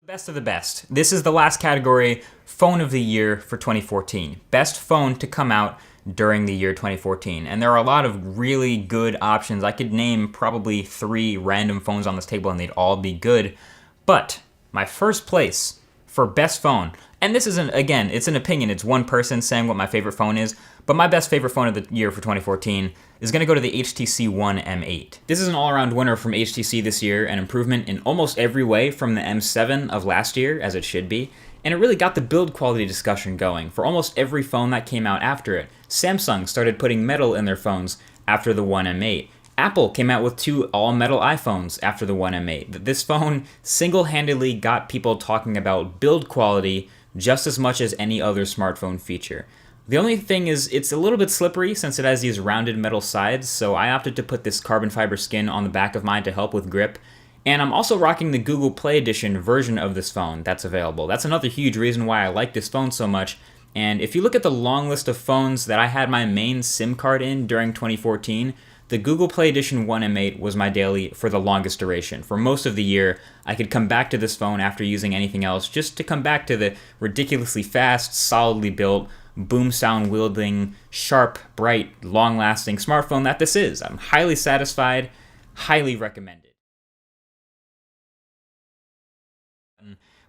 Best of the best. This is the last category, phone of the year for 2014. Best phone to come out during the year 2014. And there are a lot of really good options. I could name probably 3 random phones on this table and they'd all be good. But my first place for best phone, and this isn't, again, it's an opinion. It's one person saying what my favorite phone is. But my best favorite phone of the year for 2014 is going to go to the HTC One M8. This is an all-around winner from HTC this year, an improvement in almost every way from the M7 of last year, as it should be, and it really got the build quality discussion going for almost every phone that came out after it. Samsung started putting metal in their phones after the One M8. Apple came out with 2 all-metal iPhones after the One M8. This phone single-handedly got people talking about build quality just as much as any other smartphone feature. The only thing is, it's a little bit slippery since it has these rounded metal sides, so I opted to put this carbon fiber skin on the back of mine to help with grip. And I'm also rocking the Google Play Edition version of this phone that's available. That's another huge reason why I like this phone so much. And if you look at the long list of phones that I had my main SIM card in during 2014, the Google Play Edition 1M8 was my daily for the longest duration. For most of the year, I could come back to this phone after using anything else just to come back to the ridiculously fast, solidly built, boom sound wielding, sharp, bright, long-lasting smartphone that this is. I'm highly satisfied, highly recommended.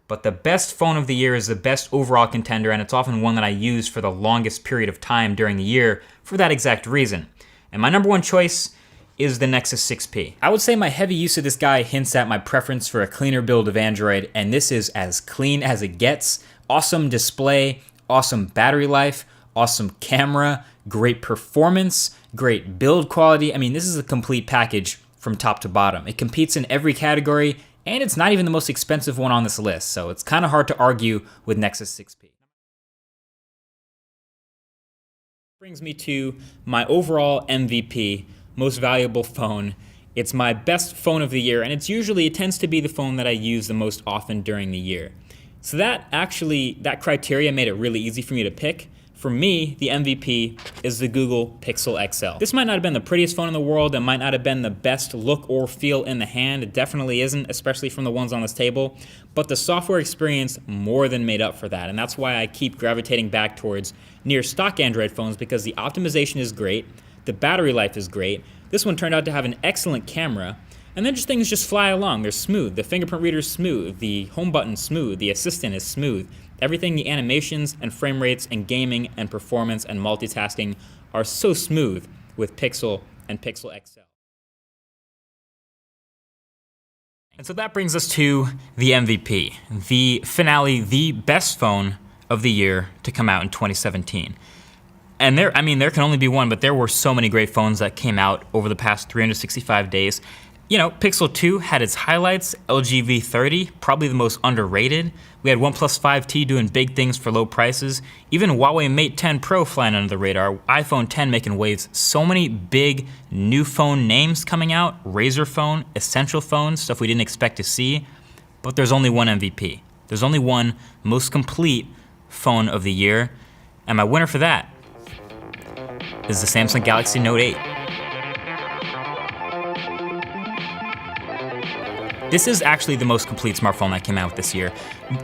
But the best phone of the year is the best overall contender, and it's often one that I use for the longest period of time during the year for that exact reason. And my number one choice is the Nexus 6P. I would say my heavy use of this guy hints at my preference for a cleaner build of Android, and this is as clean as it gets. Awesome display, awesome battery life, awesome camera, great performance, great build quality. I mean, this is a complete package from top to bottom. It competes in every category, and it's not even the most expensive one on this list, so it's kind of hard to argue with Nexus 6P. Brings me to my overall MVP, most valuable phone. It's my best phone of the year, and it tends to be the phone that I use the most often during the year. So that criteria made it really easy for me to pick. For me, the MVP is the Google Pixel XL. This might not have been the prettiest phone in the world. It might not have been the best look or feel in the hand. It definitely isn't, especially from the ones on this table. But the software experience more than made up for that. And that's why I keep gravitating back towards near stock Android phones, because the optimization is great. The battery life is great. This one turned out to have an excellent camera. And then things just fly along. They're smooth. The fingerprint reader is smooth. The home button's smooth. The assistant is smooth. Everything, the animations and frame rates and gaming and performance and multitasking are so smooth with Pixel and Pixel XL. And so that brings us to the MVP, the finale, the best phone of the year to come out in 2017. And there can only be one, but there were so many great phones that came out over the past 365 days. You know, Pixel 2 had its highlights, LG V30, probably the most underrated. We had OnePlus 5T doing big things for low prices. Even Huawei Mate 10 Pro flying under the radar. iPhone 10 making waves. So many big new phone names coming out. Razer phone, Essential phone, stuff we didn't expect to see. But there's only one MVP. There's only one most complete phone of the year. And my winner for that is the Samsung Galaxy Note 8. This is actually the most complete smartphone that came out this year.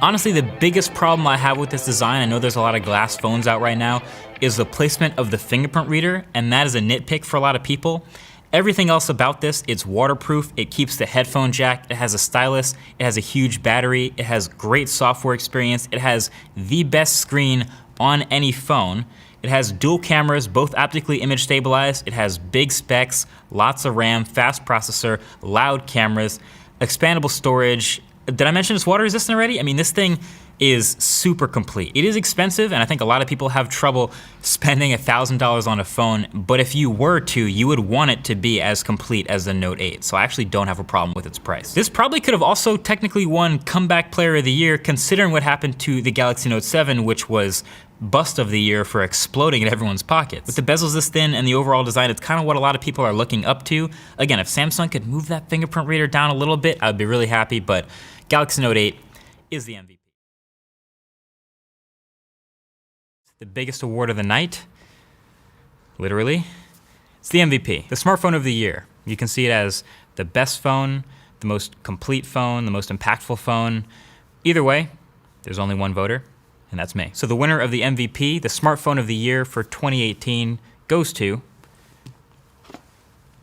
Honestly, the biggest problem I have with this design, I know there's a lot of glass phones out right now, is the placement of the fingerprint reader, and that is a nitpick for a lot of people. Everything else about this, it's waterproof, it keeps the headphone jack, it has a stylus, it has a huge battery, it has great software experience, it has the best screen on any phone. It has dual cameras, both optically image stabilized, it has big specs, lots of RAM, fast processor, loud cameras, expandable storage. Did I mention it's water resistant already? I mean, this thing is super complete. It is expensive, and I think a lot of people have trouble spending $1,000 on a phone, but if you were to, you would want it to be as complete as the Note 8, so I actually don't have a problem with its price. This probably could have also technically won Comeback Player of the Year, considering what happened to the Galaxy Note 7, which was Bust of the Year for exploding in everyone's pockets. With the bezels this thin and the overall design, it's kind of what a lot of people are looking up to. Again, if Samsung could move that fingerprint reader down a little bit, I'd be really happy, but Galaxy Note 8 is the MVP. The biggest award of the night, literally, it's the MVP, the smartphone of the year. You can see it as the best phone, the most complete phone, the most impactful phone, Either way, there's only one voter, and that's me. So the winner of the MVP, the smartphone of the year for 2018, goes to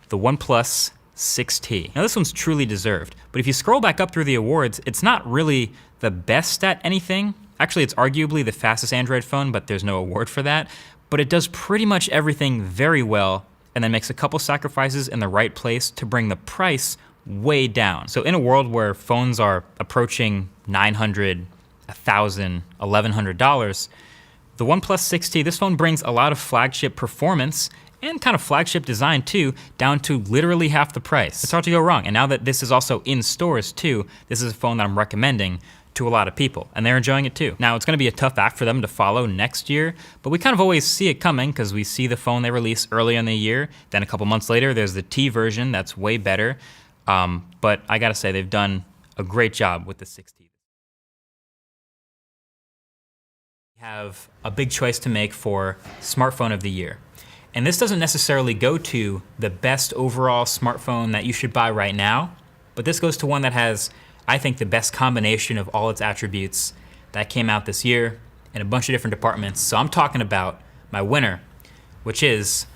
the OnePlus 6T. Now this one's truly deserved, but if you scroll back up through the awards, it's not really the best at anything. Actually, it's arguably the fastest Android phone, but there's no award for that. But it does pretty much everything very well, and then makes a couple sacrifices in the right place to bring the price way down. So in a world where phones are approaching $900, $1,000, $1,100, the OnePlus 6T, this phone brings a lot of flagship performance and kind of flagship design too, down to literally half the price. It's hard to go wrong. And now that this is also in stores too, this is a phone that I'm recommending to a lot of people, and they're enjoying it too. Now, it's gonna be a tough act for them to follow next year, but we kind of always see it coming because we see the phone they release early in the year, then a couple months later, there's the T version that's way better. But I gotta say, they've done a great job with the 6T. We have a big choice to make for smartphone of the year. And this doesn't necessarily go to the best overall smartphone that you should buy right now, but this goes to one that has, I think, the best combination of all its attributes that came out this year in a bunch of different departments. So I'm talking about my winner, which is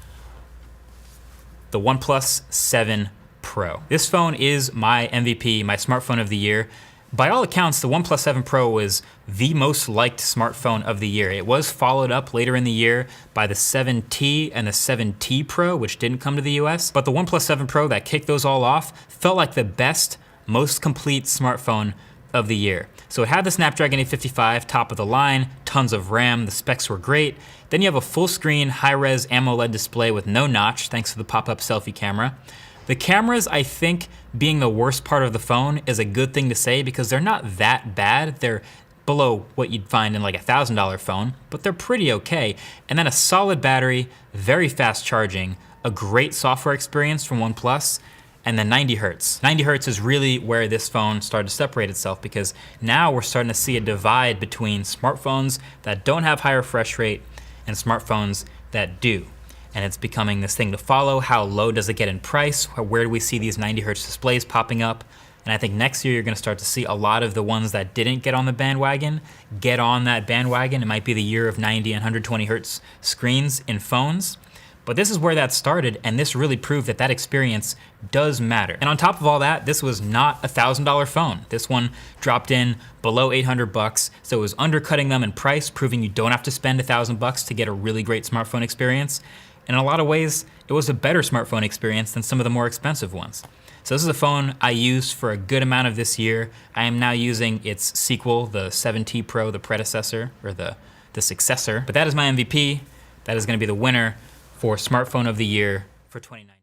the OnePlus 7 Pro. This phone is my MVP, my smartphone of the year. By all accounts, the OnePlus 7 Pro was the most liked smartphone of the year. It was followed up later in the year by the 7T and the 7T Pro, which didn't come to the US. But the OnePlus 7 Pro that kicked those all off felt like the best, most complete smartphone of the year. So it had the Snapdragon 855, top of the line, tons of RAM, the specs were great. Then you have a full screen, high-res AMOLED display with no notch, thanks to the pop-up selfie camera. The cameras, I think, being the worst part of the phone is a good thing to say because they're not that bad. They're below what you'd find in like a $1,000 phone, but they're pretty okay. And then a solid battery, very fast charging, a great software experience from OnePlus, and then 90 hertz. 90 hertz is really where this phone started to separate itself because now we're starting to see a divide between smartphones that don't have high refresh rate and smartphones that do. And it's becoming this thing to follow. How low does it get in price? Where do we see these 90 hertz displays popping up? And I think next year you're gonna start to see a lot of the ones that didn't get on the bandwagon get on that bandwagon. It might be the year of 90 and 120 hertz screens in phones. But this is where that started, and this really proved that that experience does matter. And on top of all that, this was not a $1,000 phone. This one dropped in below 800 bucks, so it was undercutting them in price, proving you don't have to spend $1,000 to get a really great smartphone experience. And in a lot of ways, it was a better smartphone experience than some of the more expensive ones. So this is a phone I used for a good amount of this year. I am now using its sequel, the 7T Pro, the predecessor, or the successor. But that is my MVP. That is gonna be the winner for smartphone of the year for 2019.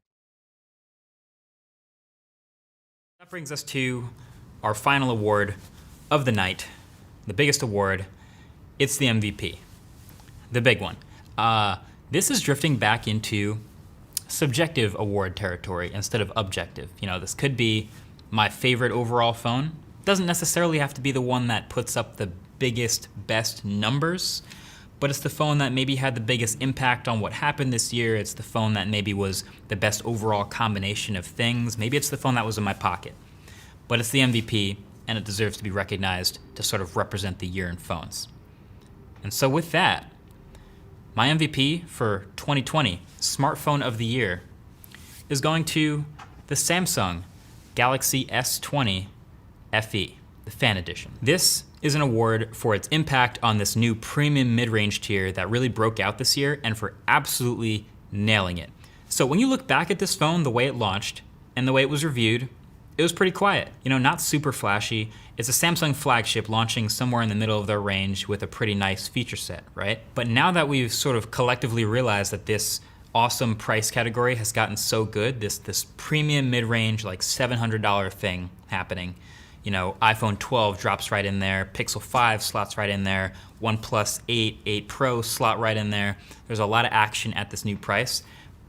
That brings us to our final award of the night, the biggest award. It's the MVP, the big one. This is drifting back into subjective award territory instead of objective. You know, this could be my favorite overall phone. Doesn't necessarily have to be the one that puts up the biggest, best numbers, but it's the phone that maybe had the biggest impact on what happened this year. It's the phone that maybe was the best overall combination of things. Maybe it's the phone that was in my pocket. But it's the MVP, and it deserves to be recognized to sort of represent the year in phones. And so with that, my MVP for 2020, smartphone of the year, is going to the Samsung Galaxy S20 FE, the Fan Edition. This is an award for its impact on this new premium mid-range tier that really broke out this year and for absolutely nailing it. So when you look back at this phone, the way it launched and the way it was reviewed, it was pretty quiet. You know, not super flashy. It's a Samsung flagship launching somewhere in the middle of their range with a pretty nice feature set, right? But now that we've sort of collectively realized that this awesome price category has gotten so good, this premium mid-range, like $700 thing happening, you know, iPhone 12 drops right in there, Pixel 5 slots right in there, OnePlus 8 Pro slot right in there. There's a lot of action at this new price.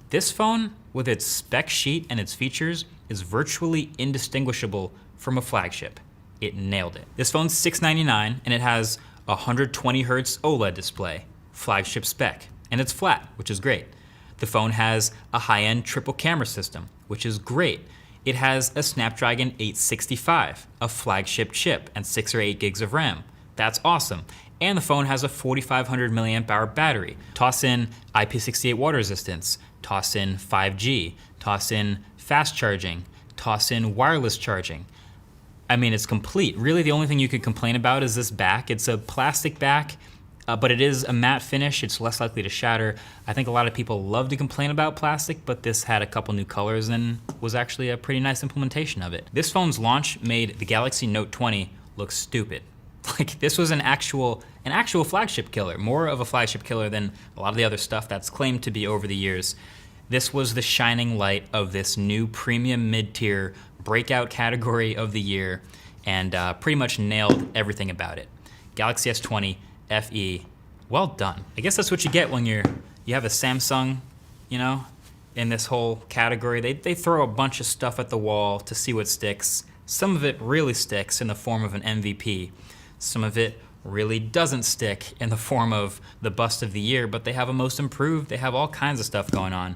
This phone, with its spec sheet and its features, is virtually indistinguishable from a flagship. It nailed it. This phone's $699 and it has a 120 hertz OLED display, flagship spec, and it's flat, which is great. The phone has a high-end triple camera system, which is great. It has a Snapdragon 865, a flagship chip, and 6 or 8 gigs of RAM. That's awesome. And the phone has a 4,500 milliamp hour battery. Toss in IP68 water resistance, toss in 5G, toss in fast charging, toss in wireless charging. I mean, it's complete. Really, the only thing you could complain about is this back. It's a plastic back, but it is a matte finish. It's less likely to shatter. I think a lot of people love to complain about plastic, but this had a couple new colors and was actually a pretty nice implementation of it. This phone's launch made the Galaxy Note 20 look stupid. Like, this was an actual flagship killer, more of a flagship killer than a lot of the other stuff that's claimed to be over the years. This was the shining light of this new premium mid-tier breakout category of the year, and pretty much nailed everything about it. Galaxy S20 FE, well done. I guess that's what you get when you have a Samsung, you know, in this whole category. They throw a bunch of stuff at the wall to see what sticks. Some of it really sticks in the form of an MVP. Some of it really doesn't stick in the form of the bust of the year, but they have a most improved. They have all kinds of stuff going on.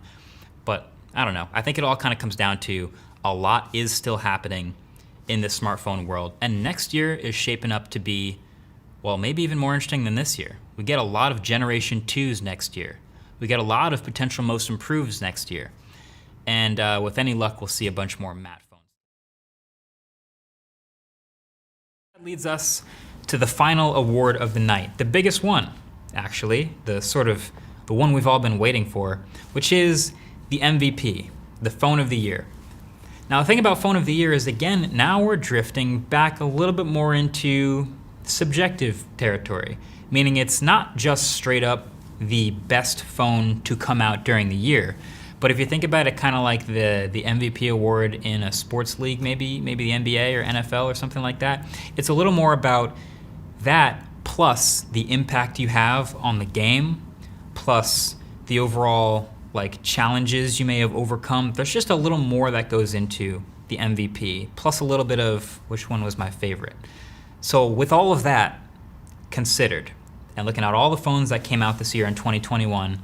But I don't know. I think it all kind of comes down to a lot is still happening in this smartphone world. And next year is shaping up to be, well, maybe even more interesting than this year. We get a lot of Generation 2s next year. We get a lot of potential most improveds next year. And with any luck, we'll see a bunch more matte phones. That leads us to the final award of the night. The biggest one, actually, the one we've all been waiting for, which is the MVP, the phone of the year. Now, the thing about phone of the year is, again, now we're drifting back a little bit more into subjective territory, meaning it's not just straight up the best phone to come out during the year. But if you think about it kind of like the MVP award in a sports league, maybe the NBA or NFL or something like that, it's a little more about that plus the impact you have on the game, plus the overall like challenges you may have overcome. There's just a little more that goes into the MVP, plus a little bit of which one was my favorite. So with all of that considered, and looking at all the phones that came out this year in 2021,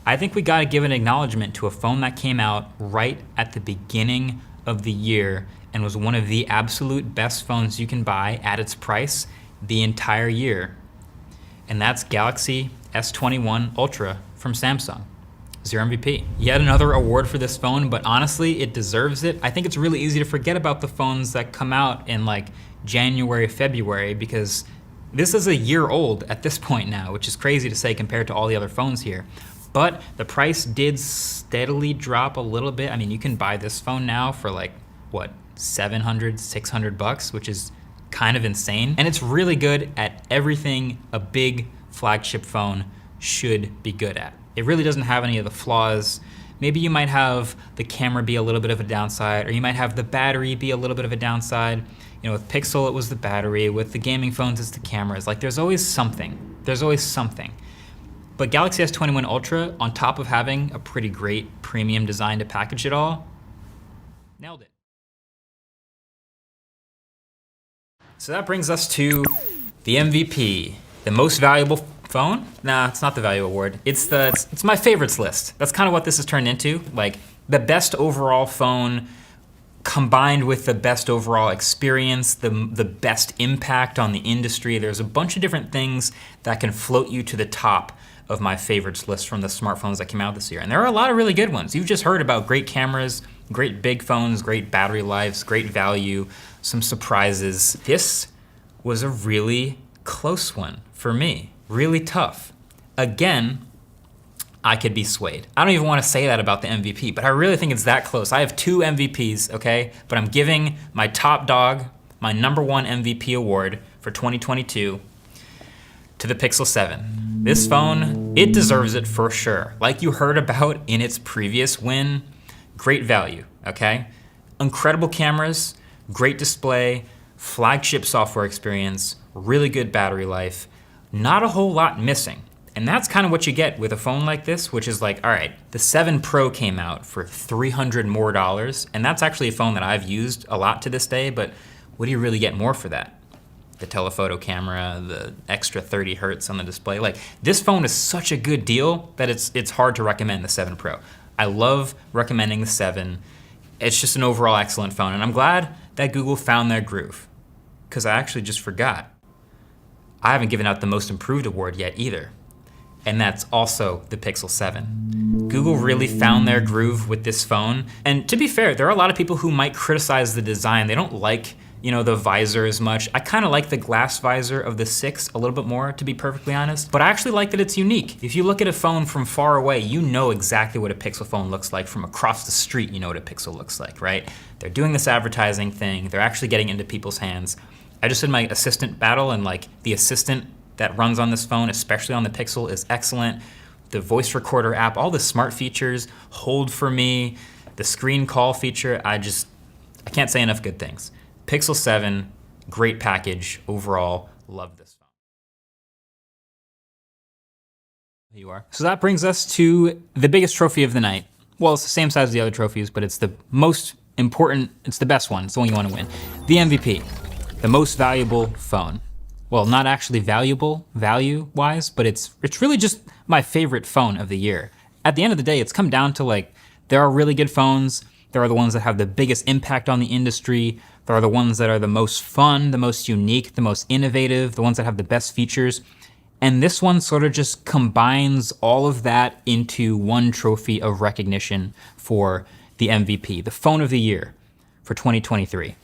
I think we gotta give an acknowledgement to a phone that came out right at the beginning of the year and was one of the absolute best phones you can buy at its price the entire year. And that's Galaxy S21 Ultra from Samsung. Zero MVP. Yet another award for this phone, but honestly, it deserves it. I think it's really easy to forget about the phones that come out in like January, February, because this is a year old at this point now, which is crazy to say compared to all the other phones here. But the price did steadily drop a little bit. I mean, you can buy this phone now for like, what, $700, $600, which is kind of insane. And it's really good at everything a big flagship phone should be good at. It really doesn't have any of the flaws. Maybe you might have the camera be a little bit of a downside, or you might have the battery be a little bit of a downside. You know, with Pixel, it was the battery. With the gaming phones, it's the cameras. Like, there's always something. There's always something. But Galaxy S21 Ultra, on top of having a pretty great premium design to package it all, nailed it. So that brings us to the MVP, the most valuable phone? Nah, it's not the value award. It's my favorites list. That's kind of what this has turned into. Like, the best overall phone combined with the best overall experience, the best impact on the industry. There's a bunch of different things that can float you to the top of my favorites list from the smartphones that came out this year. And there are a lot of really good ones. You've just heard about great cameras, great big phones, great battery lives, great value, some surprises. This was a really close one for me. Really tough. Again, I could be swayed. I don't even want to say that about the MVP, but I really think it's that close. I have 2 MVPs, okay? But I'm giving my top dog, my #1 MVP award for 2022 to the Pixel 7. This phone, it deserves it for sure. Like you heard about in its previous win, great value, okay? Incredible cameras, great display, flagship software experience, really good battery life, not a whole lot missing. And that's kind of what you get with a phone like this, which is like, all right, the 7 Pro came out for $300 more, and that's actually a phone that I've used a lot to this day, but what do you really get more for that? The telephoto camera, the extra 30 hertz on the display. Like, this phone is such a good deal that it's hard to recommend the 7 Pro. I love recommending the 7. It's just an overall excellent phone, and I'm glad that Google found their groove, because I actually just forgot. I haven't given out the Most Improved award yet either, and that's also the Pixel 7. Google really found their groove with this phone, and to be fair, there are a lot of people who might criticize the design. They don't like, the visor as much. I kind of like the glass visor of the 6 a little bit more, to be perfectly honest, but I actually like that it's unique. If you look at a phone from far away, you know exactly what a Pixel phone looks like. From across the street, you know what a Pixel looks like, right? They're doing this advertising thing. They're actually getting into people's hands. I just did my assistant battle, and the assistant that runs on this phone, especially on the Pixel, is excellent. The voice recorder app, all the smart features, hold for me, the screen call feature, I can't say enough good things. Pixel 7, great package overall, love this phone. There you are. So that brings us to the biggest trophy of the night. Well, it's the same size as the other trophies, but it's the most important, it's the best one, it's the one you want to win. The MVP, the most valuable phone. Well, not actually valuable, value-wise, but it's really just my favorite phone of the year. At the end of the day, it's come down to there are really good phones, there are the ones that have the biggest impact on the industry, there are the ones that are the most fun, the most unique, the most innovative, the ones that have the best features. And this one sort of just combines all of that into one trophy of recognition for the MVP, the phone of the year for 2023.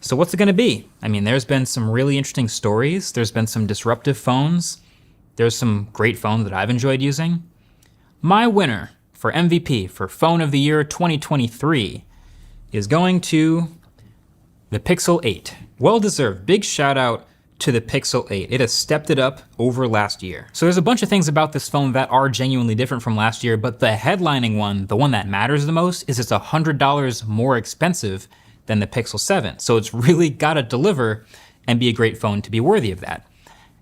So what's it gonna be? I mean, there's been some really interesting stories. There's been some disruptive phones. There's some great phones that I've enjoyed using. My winner for MVP for phone of the year 2023 is going to the Pixel 8. Well-deserved. Big shout out to the Pixel 8. It has stepped it up over last year. So there's a bunch of things about this phone that are genuinely different from last year, but the headlining one, the one that matters the most, is it's $100 more expensive than the Pixel 7. So it's really gotta deliver and be a great phone to be worthy of that.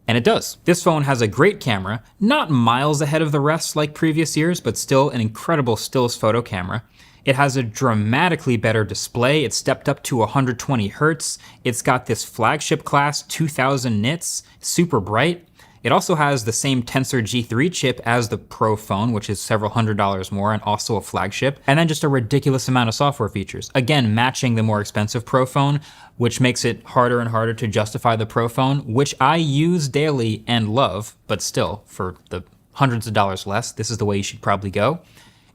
And it does. This phone has a great camera, not miles ahead of the rest like previous years, but still an incredible stills photo camera. It has a dramatically better display. It's stepped up to 120 Hertz. It's got this flagship class 2000 nits, super bright. It also has the same Tensor G3 chip as the Pro phone, which is several $100s more and also a flagship. And then just a ridiculous amount of software features. Again, matching the more expensive Pro phone, which makes it harder and harder to justify the Pro phone, which I use daily and love, but still, for the hundreds of dollars less, this is the way you should probably go.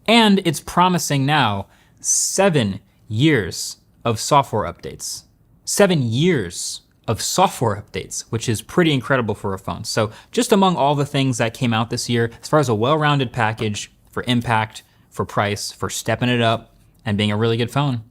And it's promising now 7 years of software updates. 7 years of software updates, which is pretty incredible for a phone. So just among all the things that came out this year, as far as a well-rounded package for impact, for price, for stepping it up, and being a really good phone,